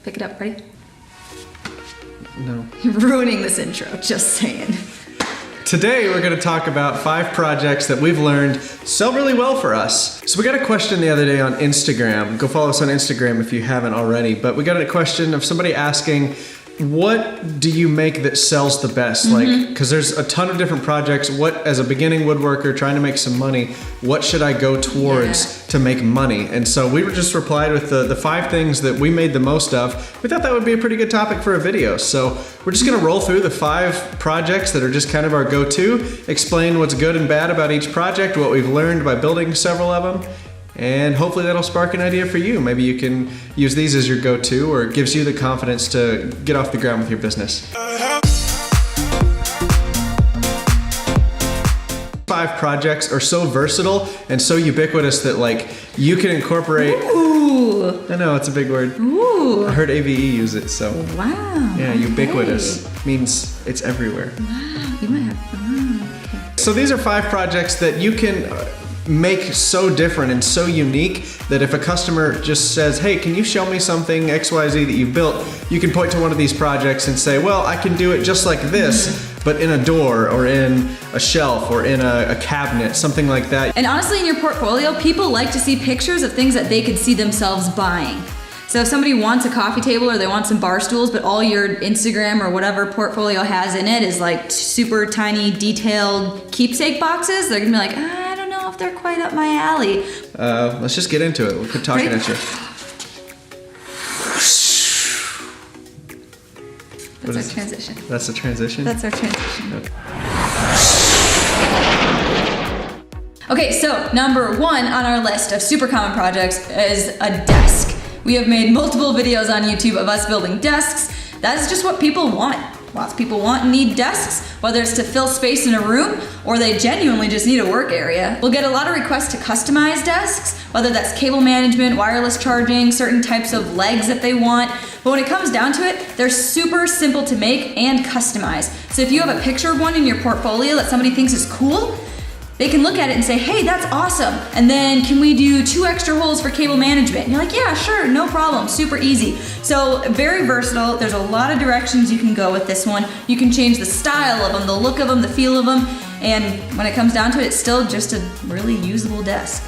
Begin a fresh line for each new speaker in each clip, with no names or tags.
Pick it up, ready?
No.
You're ruining this intro, just saying.
Today we're going to talk about 5 projects that we've learned sell really well for us. So we got a question the other day on Instagram. Go follow us on Instagram if you haven't already. But we got a question of somebody asking, what do you make that sells the best? Like, because there's a ton of different projects. What, as a beginning woodworker trying to make some money, what should I go towards to make money? And so we were just replied with the 5 things that we made the most of. We thought that would be a pretty good topic for a video. So we're just gonna roll through the 5 projects that are just kind of our go-to, explain what's good and bad about each project, what we've learned by building several of them, and hopefully that'll spark an idea for you. Maybe you can use these as your go-to, or it gives you the confidence to get off the ground with your business. 5 projects are so versatile and so ubiquitous that like you can incorporate.
Ooh.
I know, it's a big word.
Ooh.
I heard AVE use it, so.
Wow.
Yeah, ubiquitous
Okay.
means it's everywhere.
Wow, you might have, okay.
So these are 5 projects that you can make so different and so unique that if a customer just says, hey, can you show me something XYZ that you've built, you can point to one of these projects and say, well, I can do it just like this, but in a door or in a shelf or in a cabinet, something like that.
And honestly, in your portfolio, people like to see pictures of things that they could see themselves buying. So if somebody wants a coffee table or they want some bar stools, but all your Instagram or whatever portfolio has in it is like super tiny, detailed keepsake boxes, they're gonna be like, I don't know if they're quite up my alley.
Let's just get into it. We'll quit talking at you.
That's our transition.
That's the transition?
That's our transition.
Okay.
Okay, so number 1 on our list of super common projects is a desk. We have made multiple videos on YouTube of us building desks. That is just what people want. Lots of people want and need desks, whether it's to fill space in a room or they genuinely just need a work area. We'll get a lot of requests to customize desks, whether that's cable management, wireless charging, certain types of legs that they want. But when it comes down to it, they're super simple to make and customize. So if you have a picture of one in your portfolio that somebody thinks is cool, they can look at it and say, hey, that's awesome. And then can we do 2 extra holes for cable management? And you're like, yeah, sure, no problem, super easy. So very versatile. There's a lot of directions you can go with this one. You can change the style of them, the look of them, the feel of them. And when it comes down to it, it's still just a really usable desk.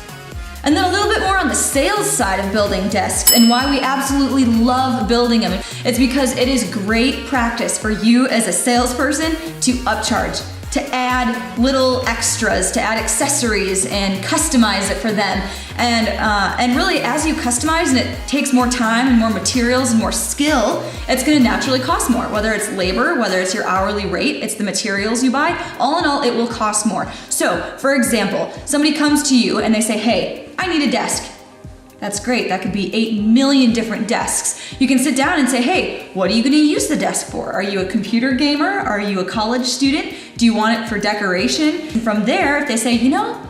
And then a little bit more on the sales side of building desks and why we absolutely love building them. It's because it is great practice for you as a salesperson to upcharge, to add little extras, to add accessories and customize it for them. And really, as you customize and it takes more time and more materials and more skill, it's gonna naturally cost more. Whether it's labor, whether it's your hourly rate, it's the materials you buy, all in all, it will cost more. So, for example, somebody comes to you and they say, hey, I need a desk. That's great, that could be 8 million different desks. You can sit down and say, hey, what are you gonna use the desk for? Are you a computer gamer? Are you a college student? Do you want it for decoration? And from there, if they say, you know,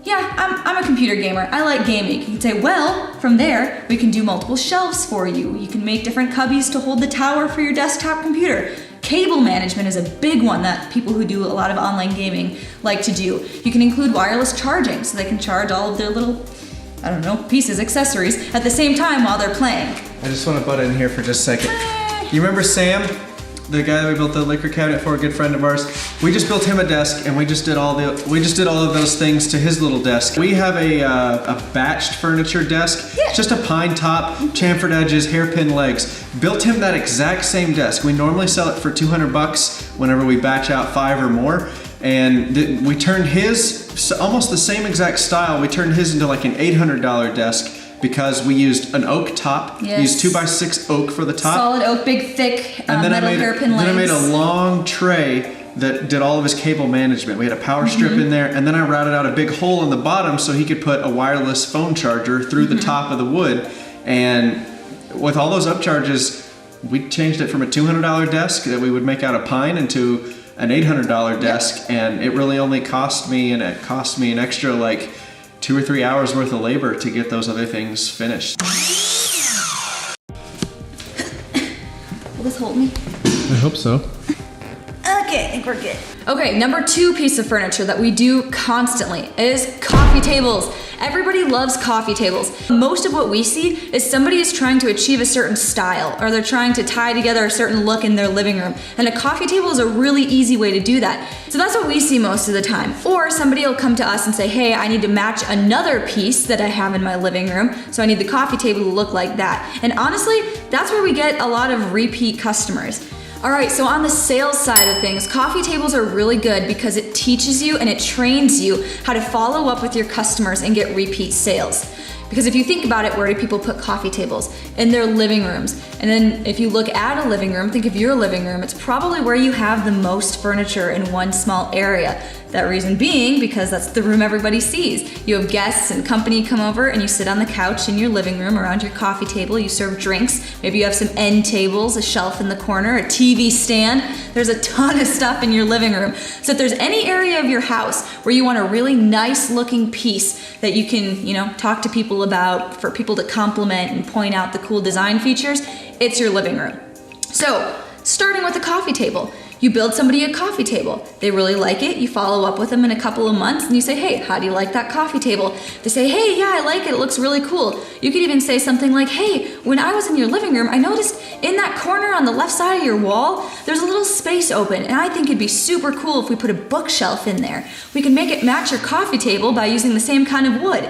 yeah, I'm a computer gamer, I like gaming. You can say, well, from there, we can do multiple shelves for you. You can make different cubbies to hold the tower for your desktop computer. Cable management is a big one that people who do a lot of online gaming like to do. You can include wireless charging so they can charge all of their little, I don't know, pieces, accessories at the same time while they're playing.
I just want to butt in here for just a second. You remember Sam? The guy that we built the liquor cabinet for, a good friend of ours. We just built him a desk, and we just did all of those things to his little desk. We have a batched furniture desk.
Yeah.
Just a pine top, chamfered edges, hairpin legs. Built him that exact same desk. We normally sell it for $200 whenever we batch out 5 or more. And we turned his, almost the same exact style, we turned his into like an $800 desk because we used an oak top.
Yes.
Used 2x6 oak for the top.
Solid oak, big, thick,
And then
metal hairpin legs.
Then I made a long tray that did all of his cable management. We had a power strip in there, and then I routed out a big hole in the bottom so he could put a wireless phone charger through the top of the wood. And with all those upcharges, we changed it from a $200 desk that we would make out of pine into an $800 desk, and it really only cost me an extra like 2 or 3 hours worth of labor to get those other things finished.
Will this hold me?
I hope so.
Okay. it. I think we're good. Okay, number 2 piece of furniture that we do constantly is coffee tables. Everybody loves coffee tables. Most of what we see is somebody is trying to achieve a certain style, or they're trying to tie together a certain look in their living room. And a coffee table is a really easy way to do that. So that's what we see most of the time. Or somebody will come to us and say, hey, I need to match another piece that I have in my living room, so I need the coffee table to look like that. And honestly, that's where we get a lot of repeat customers. All right, so on the sales side of things, coffee tables are really good because it teaches you and it trains you how to follow up with your customers and get repeat sales. Because if you think about it, where do people put coffee tables? In their living rooms. And then if you look at a living room, think of your living room, it's probably where you have the most furniture in one small area. That reason being because that's the room everybody sees. You have guests and company come over and you sit on the couch in your living room around your coffee table, you serve drinks, maybe you have some end tables, a shelf in the corner, a TV stand. There's a ton of stuff in your living room. So if there's any area of your house where you want a really nice looking piece that you can, talk to people about, for people to compliment and point out the cool design features, it's your living room. So, starting with a coffee table. You build somebody a coffee table. They really like it. You follow up with them in a couple of months and you say, hey, how do you like that coffee table? They say, hey, yeah, I like it. It looks really cool. You could even say something like, hey, when I was in your living room, I noticed in that corner on the left side of your wall, there's a little space open. And I think it'd be super cool if we put a bookshelf in there. We can make it match your coffee table by using the same kind of wood.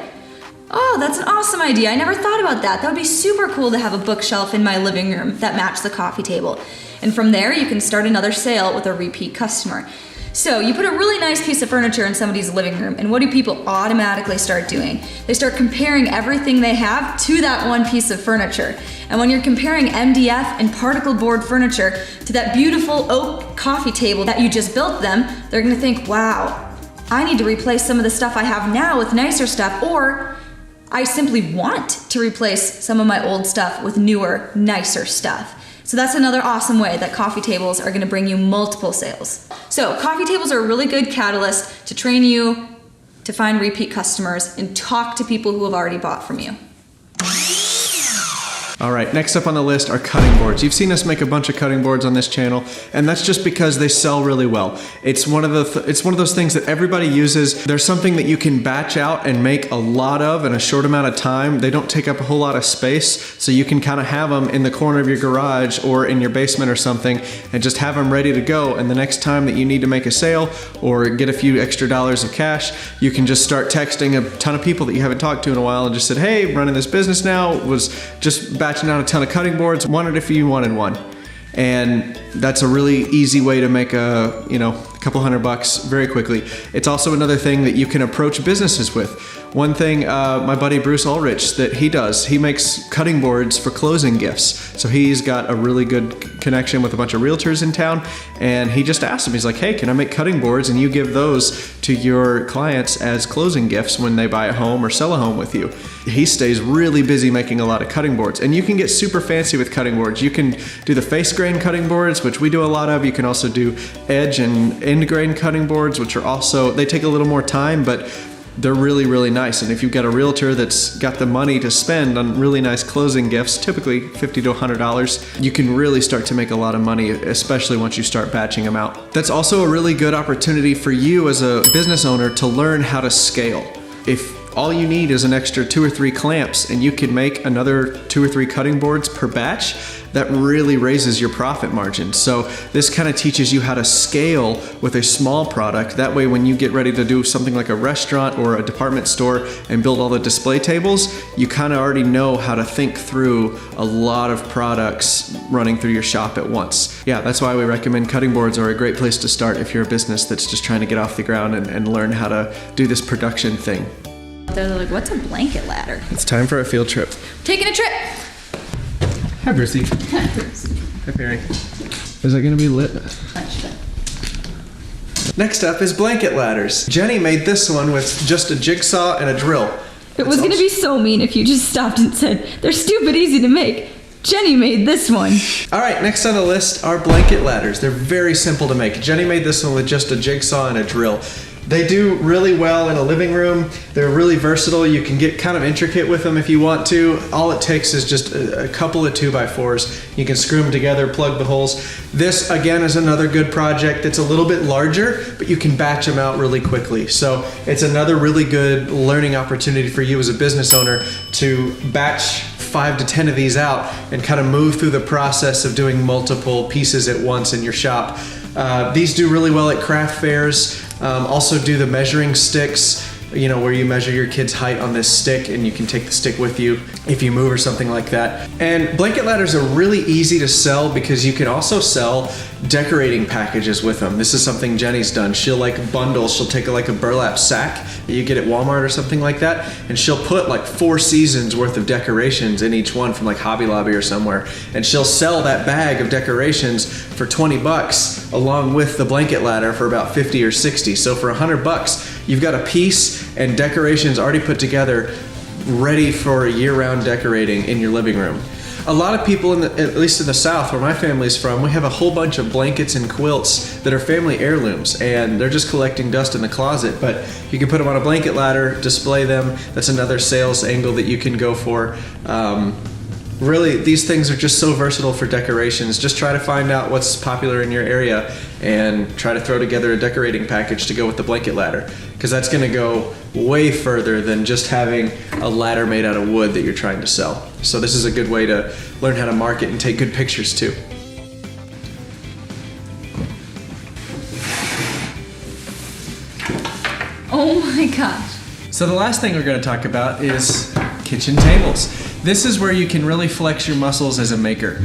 Oh, that's an awesome idea. I never thought about that. That would be super cool to have a bookshelf in my living room that matched the coffee table. And from there, you can start another sale with a repeat customer. So you put a really nice piece of furniture in somebody's living room, and what do people automatically start doing? They start comparing everything they have to that one piece of furniture. And when you're comparing MDF and particle board furniture to that beautiful oak coffee table that you just built them, they're gonna think, wow, I need to replace some of the stuff I have now with nicer stuff, or I simply want to replace some of my old stuff with newer, nicer stuff. So that's another awesome way that coffee tables are gonna bring you multiple sales. So coffee tables are a really good catalyst to train you to find repeat customers and talk to people who have already bought from you.
All right, next up on the list are cutting boards. You've seen us make a bunch of cutting boards on this channel, and that's just because they sell really well. It's one of those things that everybody uses. There's something that you can batch out and make a lot of in a short amount of time. They don't take up a whole lot of space, so you can kind of have them in the corner of your garage or in your basement or something and just have them ready to go. And the next time that you need to make a sale or get a few extra dollars of cash, you can just start texting a ton of people that you haven't talked to in a while and just said, hey, running this business now, was just batching out a ton of cutting boards, wondered if you wanted one. And that's a really easy way to make a couple $100 very quickly. It's also another thing that you can approach businesses with. One thing my buddy Bruce Ulrich that he does, he makes cutting boards for closing gifts. So he's got a really good connection with a bunch of realtors in town, and he just asked him, he's like, hey, can I make cutting boards and you give those to your clients as closing gifts when they buy a home or sell a home with you? He stays really busy making a lot of cutting boards, and you can get super fancy with cutting boards. You can do the face grain cutting boards, which we do a lot of. You can also do edge and end grain cutting boards, which are also, they take a little more time, but they're really, really nice. And if you've got a realtor that's got the money to spend on really nice closing gifts, typically $50 to $100, you can really start to make a lot of money, especially once you start batching them out. That's also a really good opportunity for you as a business owner to learn how to scale. If all you need is an extra 2 or 3 clamps and you can make another 2 or 3 cutting boards per batch, that really raises your profit margin. So this kind of teaches you how to scale with a small product. That way when you get ready to do something like a restaurant or a department store and build all the display tables, you kind of already know how to think through a lot of products running through your shop at once. Yeah, that's why we recommend cutting boards are a great place to start if you're a business that's just trying to get off the ground and learn how to do this production thing.
They're like, what's a blanket ladder?
It's time for a field trip.
Taking a trip.
Hi, Brucey.
Hi, Bruce.
Hi, Perry. Is it gonna be lit? Next up is blanket ladders. Jenny made this one with just a jigsaw and a drill.
It was gonna be so mean if you just stopped and said, they're stupid easy to make. Jenny made this one.
All right, next on the list are blanket ladders. They're very simple to make. Jenny made this one with just a jigsaw and a drill. They do really well in a living room. They're really versatile. You can get kind of intricate with them if you want to. All it takes is just a couple of 2x4s. You can screw them together, plug the holes. This, again, is another good project. It's a little bit larger, but you can batch them out really quickly. So it's another really good learning opportunity for you as a business owner to batch 5 to 10 of these out and kind of move through the process of doing multiple pieces at once in your shop. These do really well at craft fairs. Also do the measuring sticks, you know, where you measure your kid's height on this stick and you can take the stick with you if you move or something like that. And blanket ladders are really easy to sell because you can also sell decorating packages with them. This is something Jenny's done. She'll like bundle, she'll take like a burlap sack that you get at Walmart or something like that, and she'll put like 4 seasons worth of decorations in each one from like Hobby Lobby or somewhere. And she'll sell that bag of decorations for 20 bucks along with the blanket ladder for about 50 or 60. So for 100 bucks, you've got a piece and decorations already put together, ready for year-round decorating in your living room. A lot of people, at least in the South, where my family's from, we have a whole bunch of blankets and quilts that are family heirlooms, and they're just collecting dust in the closet. But you can put them on a blanket ladder, display them. That's another sales angle that you can go for. Really, these things are just so versatile for decorations. Just try to find out what's popular in your area and try to throw together a decorating package to go with the blanket ladder, because that's going to go way further than just having a ladder made out of wood that you're trying to sell. So this is a good way to learn how to market and take good pictures too.
Oh my gosh.
So the last thing we're going to talk about is kitchen tables. This is where you can really flex your muscles as a maker.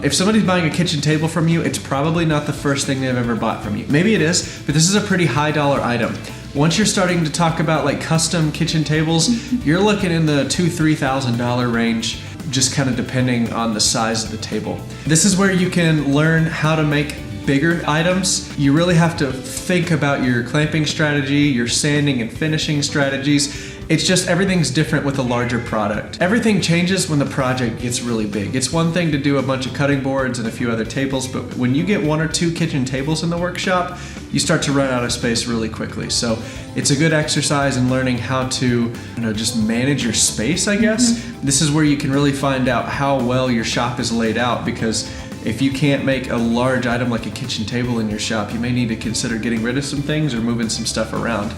If somebody's buying a kitchen table from you, it's probably not the first thing they've ever bought from you. Maybe it is, but this is a pretty high dollar item. Once you're starting to talk about like custom kitchen tables, you're looking in the $2,000–$3,000 range, just kind of depending on the size of the table. This is where you can learn how to make bigger items. You really have to think about your clamping strategy, your sanding and finishing strategies. It's just everything's different with a larger product. Everything changes when the project gets really big. It's one thing to do a bunch of cutting boards and a few other tables, but when you get 1 or 2 kitchen tables in the workshop, you start to run out of space really quickly. So it's a good exercise in learning how to, just manage your space, I guess. This is where you can really find out how well your shop is laid out, because if you can't make a large item like a kitchen table in your shop, you may need to consider getting rid of some things or moving some stuff around,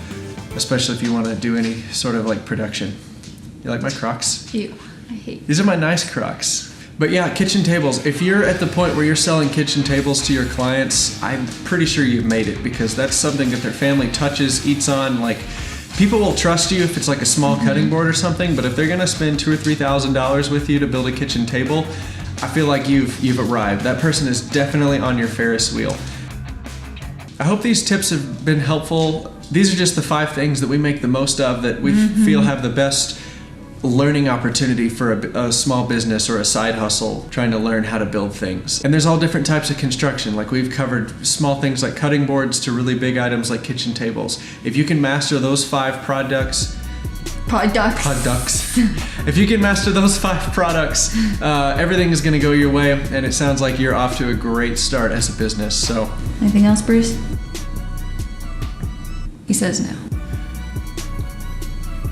especially if you want to do any sort of like production. You like my Crocs?
Ew, I hate.
These are my nice Crocs. But yeah, kitchen tables. If you're at the point where you're selling kitchen tables to your clients, I'm pretty sure you've made it, because that's something that their family touches, eats on. Like, people will trust you if it's like a small cutting board or something, but if they're gonna spend $2,000 or $3,000 with you to build a kitchen table, I feel like you've arrived. That person is definitely on your Ferris wheel. I hope these tips have been helpful. These are just the 5 things that we make the most of, that we feel have the best learning opportunity for a small business or a side hustle trying to learn how to build things. And there's all different types of construction. Like, we've covered small things like cutting boards to really big items like kitchen tables. If you can master those 5 products, if you can master those 5 products, everything is going to go your way, and it sounds like you're off to a great start as a business. So,
Anything else, Bruce? He says no.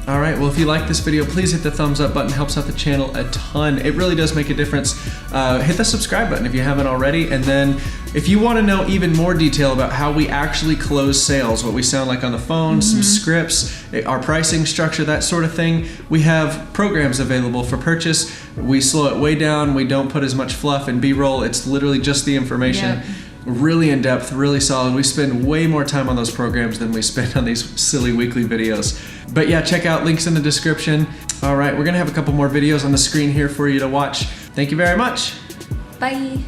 All right, well, if you like this video, please hit the thumbs up button. It helps out the channel a ton. It really does make a difference. Hit the subscribe button if you haven't already. And then if you want to know even more detail about how we actually close sales, what we sound like on the phone, some scripts, our pricing structure, that sort of thing, we have programs available for purchase. We slow it way down. We don't put as much fluff and B-roll. It's literally just the information.
Yep.
Really in depth, really solid. We spend way more time on those programs than we spend on these silly weekly videos. But yeah, check out links in the description. All right, we're gonna have a couple more videos on the screen here for you to watch. Thank you very much.
Bye.